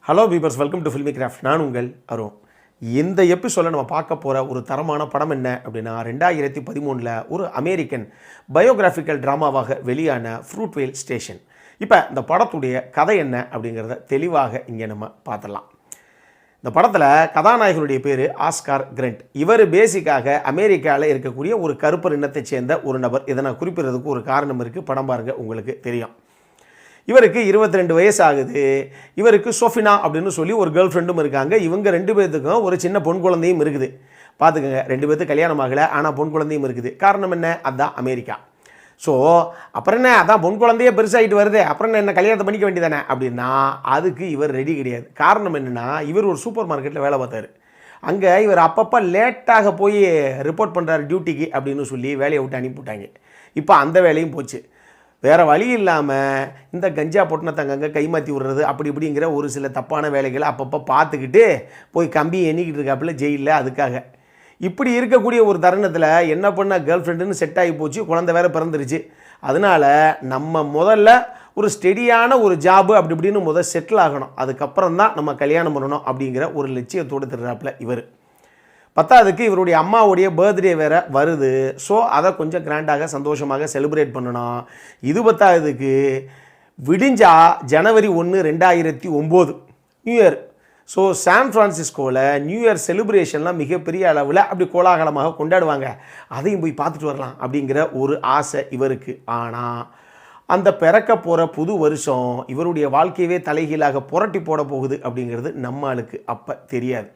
Hello viewers, welcome to Filmy Craft. நான் உங்கள் அருண். இந்த எபிசோடில் நம்ம பார்க்க போகிற ஒரு தரமான படம் என்ன அப்படின்னா 2013 ஒரு அமெரிக்கன் பயோகிராஃபிக்கல் ட்ராமாவாக வெளியான ஃப்ரூட்வேல் ஸ்டேஷன். இப்போ இந்த படத்துடைய கதை என்ன அப்படிங்கிறத தெளிவாக இங்கே நம்ம பார்த்துடலாம். இந்த படத்தில் கதாநாயகனுடைய பேர் ஆஸ்கார் கிரண்ட். இவர் பேசிக்காக அமெரிக்காவில் இருக்கக்கூடிய ஒரு கருப்பர் இனத்தை சேர்ந்த ஒரு நபர். இதை நான் குறிப்பிடுறதுக்கு ஒரு காரணம் இருக்குது, படம் பாருங்கள் உங்களுக்கு தெரியும். இவருக்கு 22 வயசு ஆகுது. இவருக்கு சோஃபினா அப்படின்னு சொல்லி ஒரு கேர்ள் ஃப்ரெண்டும் இருக்காங்க. இவங்க 2 பேர்த்துக்கும் ஒரு சின்ன பொன் குழந்தையும் இருக்குது. பார்த்துக்கோங்க, 2 பேர்த்துக்கு கல்யாணம் ஆகலை, ஆனால் பொன் குழந்தையும் இருக்குது. காரணம் என்ன? அதுதான் அமெரிக்கா. ஸோ அப்புறம் என்ன, அதான் பொன் குழந்தையே பெருசாகிட்டு வருது, அப்புறம் என்ன கல்யாணத்தை பண்ணிக்க வேண்டியதானே அப்படின்னா அதுக்கு இவர் ரெடி கிடையாது. காரணம் என்னென்னா, இவர் ஒரு சூப்பர் மார்க்கெட்டில் வேலை பார்த்தார். அங்கே இவர் அப்பப்போ லேட்டாக போய் ரிப்போர்ட் பண்ணுறாரு டியூட்டிக்கு அப்படின்னு சொல்லி வேலையை விட்டு அனுப்பிவிட்டாங்க. இப்போ அந்த வேலையும் போச்சு. வேறு வழி இல்லாமல் இந்த கஞ்சா பொட்டின தங்கங்க கைமாற்றி விடுறது அப்படி இப்படிங்கிற ஒரு சில தப்பான வேலைகளை அப்பப்போ பார்த்துக்கிட்டு போய் கம்பி எண்ணிக்கிட்டு இருக்காப்புல ஜெயிலில். அதுக்காக இப்படி இருக்கக்கூடிய ஒரு தருணத்தில் என்ன பண்ண, கேர்ள் ஃப்ரெண்டுன்னு செட் ஆகி போச்சு, குழந்தை வேறு பிறந்துருச்சு. அதனால் நம்ம முதல்ல ஒரு ஸ்டெடியான ஒரு ஜாபு அப்படி இப்படின்னு செட்டில் ஆகணும், அதுக்கப்புறம் தான் நம்ம கல்யாணம் பண்ணணும் அப்படிங்கிற ஒரு லட்சியத்தோடு திருறாப்புல இவர். பத்தாவதுக்கு இவருடைய அம்மாவுடைய பர்த்டே வேறு வருது. ஸோ அதை கொஞ்சம் கிராண்டாக சந்தோஷமாக செலிப்ரேட் பண்ணணும். இது பத்தாவதுக்கு விடிஞ்சா ஜனவரி 1, 2009 நியூ இயர். ஸோ சான் ஃப்ரான்சிஸ்கோவில் நியூ இயர் செலிப்ரேஷன்லாம் மிகப்பெரிய அளவில் அப்படி கோலாகலமாக கொண்டாடுவாங்க. அதையும் போய் பார்த்துட்டு வரலாம் அப்படிங்கிற ஒரு ஆசை இவருக்கு. ஆனால் அந்த பிறக்க போகிற புது வருஷம் இவருடைய வாழ்க்கையவே தலைகீழாக புரட்டி போட போகுது அப்படிங்கிறது நம்மளுக்கு அப்போ தெரியாது.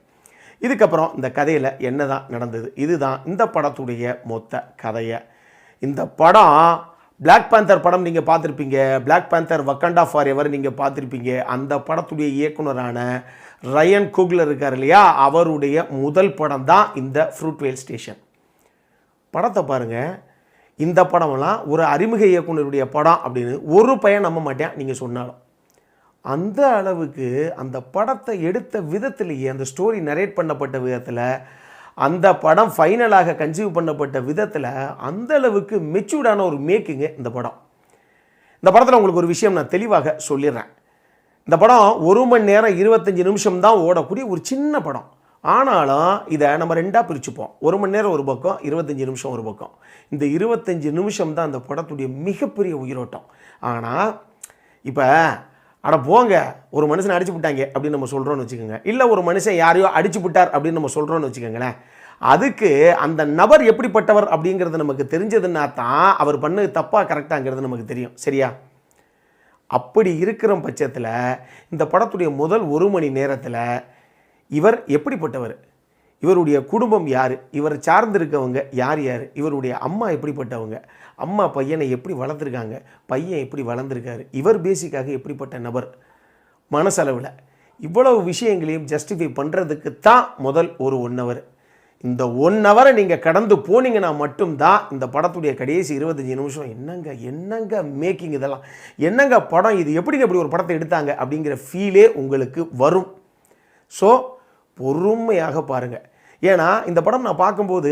இதுக்கப்புறம் இந்த கதையில் என்ன தான் நடந்தது, இதுதான் இந்த படத்துடைய மொத்த கதையை. இந்த படம் பிளாக் பேந்தர் படம் நீங்கள் பார்த்துருப்பீங்க. பிளாக் பேந்தர் வக்கண்டா ஃபார் எவர் நீங்கள் பார்த்துருப்பீங்க. அந்த படத்துடைய இயக்குனரான ரயன் குக்லர் இருக்கார் இல்லையா, அவருடைய முதல் படம் தான் இந்த ஃப்ரூட்வேல் ஸ்டேஷன். படத்தை பாருங்கள். இந்த படமெல்லாம் ஒரு அறிமுக இயக்குனருடைய படம் அப்படின்னு ஒரு பையன் நம்ப மாட்டேன் நீங்கள் சொன்னாலும். அந்த அளவுக்கு அந்த படத்தை எடுத்த விதத்திலேயே, அந்த ஸ்டோரி நரேட் பண்ணப்பட்ட விதத்தில், அந்த படம் ஃபைனலாக கன்சீவ் பண்ணப்பட்ட விதத்தில் அந்த அளவுக்கு மெச்சூர்டான ஒரு மேக்கிங்கு இந்த படம். இந்த படத்தில் உங்களுக்கு ஒரு விஷயம் நான் தெளிவாக சொல்லிடுறேன். இந்த படம் 1 மணி நேரம் 25 நிமிஷம் தான் ஓடக்கூடிய ஒரு சின்ன படம். ஆனாலும் இதை நம்ம 2ஆக பிரிச்சுப்போம். 1 மணி நேரம் ஒரு பக்கம், 25 நிமிஷம் ஒரு பக்கம். இந்த 25 நிமிஷம் தான் அந்த படத்துடைய மிகப்பெரிய உயிரோட்டம். ஆனால் இப்போ அட போங்க, ஒரு மனுஷனை அடிச்சு விட்டாங்க அப்படின்னு நம்ம சொல்கிறோன்னு வச்சுக்கோங்க, இல்லை ஒரு மனுஷன் யாரையோ அடிச்சு விட்டார் அப்படின்னு நம்ம சொல்கிறோன்னு வச்சுக்கோங்களேன், அதுக்கு அந்த நபர் எப்படிப்பட்டவர் அப்படிங்கிறது நமக்கு தெரிஞ்சதுன்னா தான் அவர் பண்ணது தப்பாக கரெக்டாங்கிறது நமக்கு தெரியும். சரியா? அப்படி இருக்கிற பட்சத்தில் இந்த படத்துடைய முதல் 1 மணி நேரத்தில் இவர் எப்படிப்பட்டவர், இவருடைய குடும்பம் யார், இவர் சார்ந்திருக்கவங்க யார் யார், இவருடைய அம்மா எப்படிப்பட்டவங்க, அம்மா பையனை எப்படி வளர்த்துருக்காங்க, பையன் எப்படி வளர்ந்துருக்காரு, இவர் பேசிக்காக எப்படிப்பட்ட நபர் மனசளவில், இவ்வளவு விஷயங்களையும் ஜஸ்டிஃபை பண்ணுறதுக்கு தான் முதல் ஒரு 1 ஹவர். இந்த 1 ஹவரை நீங்கள் கடந்து போனீங்கன்னா மட்டும்தான் இந்த படத்துடைய கடைசி 25 நிமிஷம் என்னங்க மேக்கிங், இதெல்லாம் என்னங்க படம், இது எப்படிங்க இப்படி ஒரு படத்தை எடுத்தாங்க அப்படிங்கிற ஃபீலே உங்களுக்கு வரும். ஸோ பொறுமையாக பாருங்கள். ஏன்னா இந்த படம் நான் பார்க்கும்போது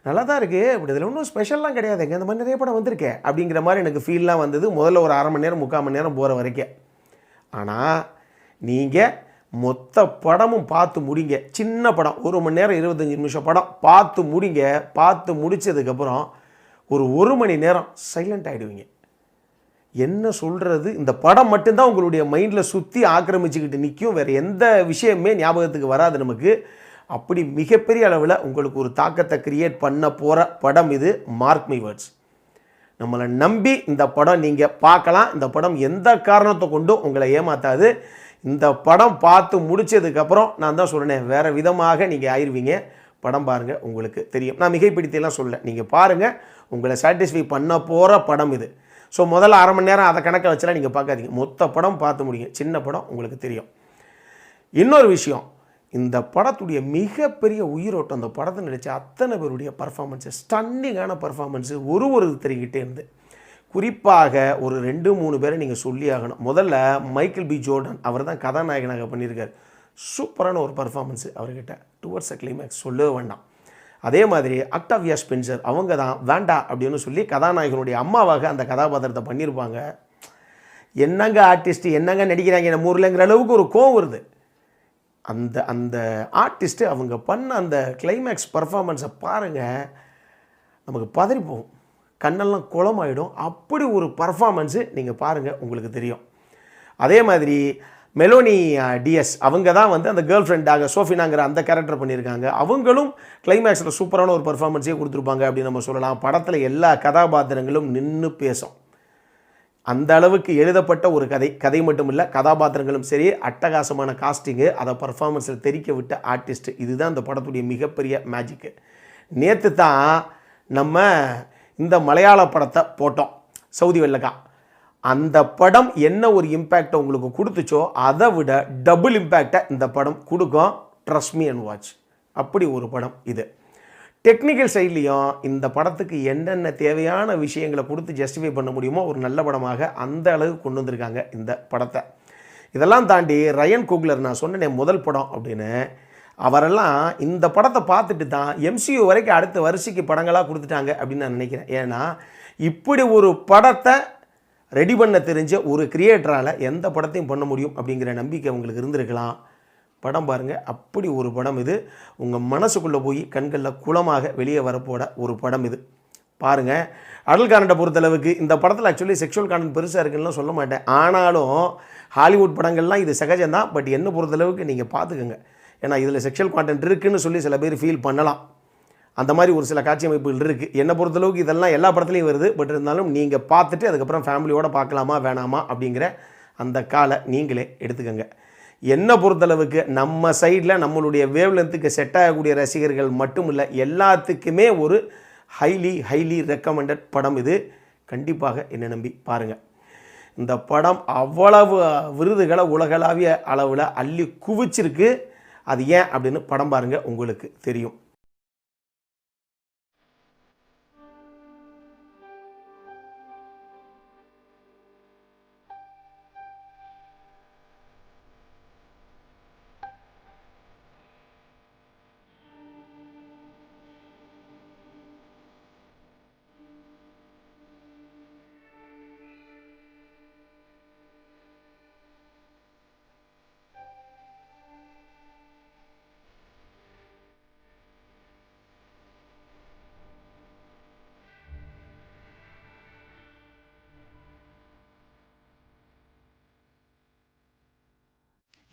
நல்லா தான் இருக்குது, இப்படி இதில் ஒன்றும் ஸ்பெஷல்லாம் கிடையாதுங்க, இந்த மாதிரி நிறைய படம் வந்திருக்கேன் அப்படிங்கிற மாதிரி எனக்கு ஃபீல்லாம் வந்தது முதல்ல ஒரு 1/2 மணி நேரம் 3/4 மணி நேரம் போகிற வரைக்கும். ஆனால் நீங்கள் மொத்த படமும் பார்த்து முடிங்க. சின்ன படம் 1 மணி நேரம் 25 நிமிஷம் படம் பார்த்து முடிங்க. பார்த்து முடித்ததுக்கப்புறம் ஒரு 1 மணி நேரம் சைலண்ட் ஆகிடுவீங்க. என்ன சொல்கிறது, இந்த படம் மட்டும்தான் உங்களுடைய மைண்டில் சுற்றி ஆக்கிரமிச்சுக்கிட்டு நிற்கும். வேறு எந்த விஷயமே ஞாபகத்துக்கு வராது நமக்கு. அப்படி மிகப்பெரிய அளவில் உங்களுக்கு ஒரு தாக்கத்தை கிரியேட் பண்ண போகிற படம் இது. Mark my words. நம்மளை நம்பி இந்த படம் நீங்கள் பார்க்கலாம். இந்த படம் எந்த காரணத்தை கொண்டும் உங்களை ஏமாற்றாது. இந்த படம் பார்த்து முடித்ததுக்கப்புறம் நான் தான் சொல்கிறேன், வேறு விதமாக நீங்கள் ஆயிடுவீங்க. படம் பாருங்கள், உங்களுக்கு தெரியும். நான் மிகைப்படுத்தியெல்லாம் சொல்ல, நீங்கள் பாருங்கள், உங்களை சாட்டிஸ்ஃபை பண்ண போகிற படம் இது. ஸோ முதல்ல 1/2 மணி நேரம் அதை கணக்கை வச்சலாம் நீங்கள் பார்க்காதீங்க. மொத்த படம் பார்த்து முடியுங்க. சின்ன படம், உங்களுக்கு தெரியும். இன்னொரு விஷயம், இந்த படத்துடைய மிகப்பெரிய உயிரோட்டம், அந்த படத்தை நடித்த அத்தனை பேருடைய பர்ஃபார்மன்ஸு, ஸ்டன்னிங்கான பர்ஃபார்மன்ஸு ஒரு தெரிகிட்டே இருந்து. குறிப்பாக ஒரு 2-3 பேரை நீங்கள் சொல்லி ஆகணும். முதல்ல மைக்கேல் பி ஜோர்டன், அவர் தான் கதாநாயகனாக பண்ணியிருக்கார். சூப்பரான ஒரு பர்ஃபார்மன்ஸு அவர்கிட்ட. டுவர்ட்ஸ் அ கிளைமேக்ஸ் சொல்லவே வேண்டாம். அதே மாதிரி அக்டாவியா ஸ்பென்சர், அவங்க தான் வேண்டா அப்படின்னு சொல்லி கதாநாயகனுடைய அம்மாவாக அந்த கதாபாத்திரத்தை பண்ணியிருப்பாங்க. என்னங்க ஆர்டிஸ்ட், என்னங்க நடிக்கிறாங்க நம்ம ஊரில்ங்கிற அளவுக்கு ஒரு கோவம் வருது. அந்த அந்த ஆர்டிஸ்ட்டு அவங்க பண்ண அந்த கிளைமேக்ஸ் பர்ஃபார்மன்ஸை பாருங்கள், நமக்கு பதறி போகும், கண்ணெல்லாம் குளமாயிடும். அப்படி ஒரு பர்ஃபார்மன்ஸு நீங்கள் பாருங்கள், உங்களுக்கு தெரியும். அதே மாதிரி மெலோனி டிஎஸ் அவங்க தான் வந்து அந்த கேர்ள் ஃப்ரெண்டாக சோஃபினாங்கிற அந்த கேரக்டர் பண்ணியிருக்காங்க. அவங்களும் கிளைமேக்ஸில் சூப்பரான ஒரு பர்ஃபார்மன்ஸே கொடுத்துருப்பாங்க அப்படின்னு நம்ம சொல்லலாம். படத்தில் எல்லா கதாபாத்திரங்களும் நின்று பேசும். அந்த அளவுக்கு எழுதப்பட்ட ஒரு கதை மட்டும் இல்லை, கதாபாத்திரங்களும் சரி, அட்டகாசமான காஸ்டிங்கு, அதை பர்ஃபார்மன்ஸில் தெரிக்க விட்ட ஆர்டிஸ்ட்டு, இதுதான் இந்த படத்துடைய மிகப்பெரிய மேஜிக்கு. நேற்று தான் நம்ம இந்த மலையாள படத்தை போட்டோம், சவுதி வெள்ளக்கா. அந்த படம் என்ன ஒரு இம்பேக்டை உங்களுக்கு கொடுத்துச்சோ அதை விட டபுள் இம்பேக்டை இந்த படம் கொடுக்கும். Trust me and watch. அப்படி ஒரு படம் இது. டெக்னிக்கல் சைட்லேயும் இந்த படத்துக்கு என்னென்ன தேவையான விஷயங்களை கொடுத்து ஜஸ்டிஃபை பண்ண முடியுமோ ஒரு நல்ல படமாக அந்த அளவுக்கு கொண்டு வந்திருக்காங்க இந்த படத்தை. இதெல்லாம் தாண்டி ரயன் குக்லர், நான் சொன்னேன் முதல் படம் அப்படின்னு, அவரெல்லாம் இந்த படத்தை பார்த்துட்டு தான் MCU வரைக்கும் அடுத்த வரிசைக்கு படங்களாக கொடுத்துட்டாங்க அப்படின்னு நான் நினைக்கிறேன். ஏன்னா இப்படி ஒரு படத்தை ரெடி பண்ண தெரிஞ்ச ஒரு கிரியேட்டரால் எந்த படத்தையும் பண்ண முடியும் அப்படிங்கிற நம்பிக்கை உங்களுக்கு இருந்திருக்கலாம். படம் பாருங்கள், அப்படி ஒரு படம் இது. உங்கள் மனசுக்குள்ளே போய் கண்களில் குளமாக வெளியே வரப்போட ஒரு படம் இது. பாருங்கள், அடல் காண்டை பொறுத்தளவுக்கு இந்த படத்தில் ஆக்சுவலி செக்ஷுவல் கான்டென்ட் பெருசாக இருக்குன்னு சொல்ல மாட்டேன். ஆனாலும் ஹாலிவுட் படங்கள்லாம் இது சகஜம்தான். பட் என்ன பொறுத்தளவுக்கு நீங்கள் பார்த்துக்கோங்க, ஏன்னா இதில் செக்ஷுவல் கான்டென்ட் இருக்குதுன்னு சொல்லி சில பேர் ஃபீல் பண்ணலாம். அந்த மாதிரி ஒரு சில காட்சி அமைப்புகள் இருக்குது. என்னை பொறுத்தளவுக்கு இதெல்லாம் எல்லா படத்துலையும் வருது. பட் இருந்தாலும் நீங்கள் பார்த்துட்டு அதுக்கப்புறம் ஃபேமிலியோடு பார்க்கலாமா வேணாமா அப்படிங்கிற அந்த காலை நீங்களே எடுத்துக்கோங்க. என்னை பொறுத்தளவுக்கு நம்ம சைடில் நம்மளுடைய வேவ் லென்த்துக்கு செட் ஆகக்கூடிய ரசிகர்கள் மட்டும் இல்லை, எல்லாத்துக்குமே ஒரு ஹைலி ரெக்கமெண்டட் படம் இது. கண்டிப்பாக என்னை நம்பி பாருங்கள். இந்த படம் அவ்வளவு விருதுகளை உலகளாவிய அளவில் அள்ளி குவிச்சிருக்கு. அது ஏன் அப்படின்னு படம் பாருங்கள், உங்களுக்கு தெரியும்.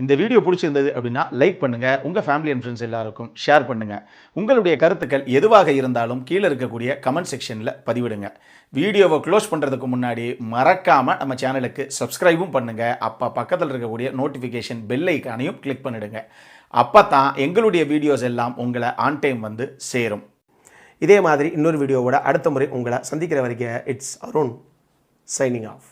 இந்த வீடியோ பிடிச்சிருந்தது அப்படின்னா லைக் பண்ணுங்கள், உங்கள் ஃபேமிலி அண்ட் ஃப்ரெண்ட்ஸ் எல்லாருக்கும் ஷேர் பண்ணுங்கள். உங்களுடைய கருத்துக்கள் எதுவாக இருந்தாலும் கீழே இருக்கக்கூடிய கமெண்ட் செக்ஷனில் பதிவிடுங்க. வீடியோவை க்ளோஸ் பண்ணுறதுக்கு முன்னாடி மறக்காமல் நம்ம சேனலுக்கு சப்ஸ்கிரைபும் பண்ணுங்கள். அப்போ பக்கத்தில் இருக்கக்கூடிய நோட்டிஃபிகேஷன் பெல் ஐக்கானையும் கிளிக் பண்ணிவிடுங்க. அப்போ தான் எங்களுடைய வீடியோஸ் எல்லாம் உங்களை ஆன் டைம் வந்து சேரும். இதே மாதிரி இன்னொரு வீடியோவோட அடுத்த முறை உங்களை சந்திக்கிற வரைக்கும் இட்ஸ் அருண் சைனிங் ஆஃப்.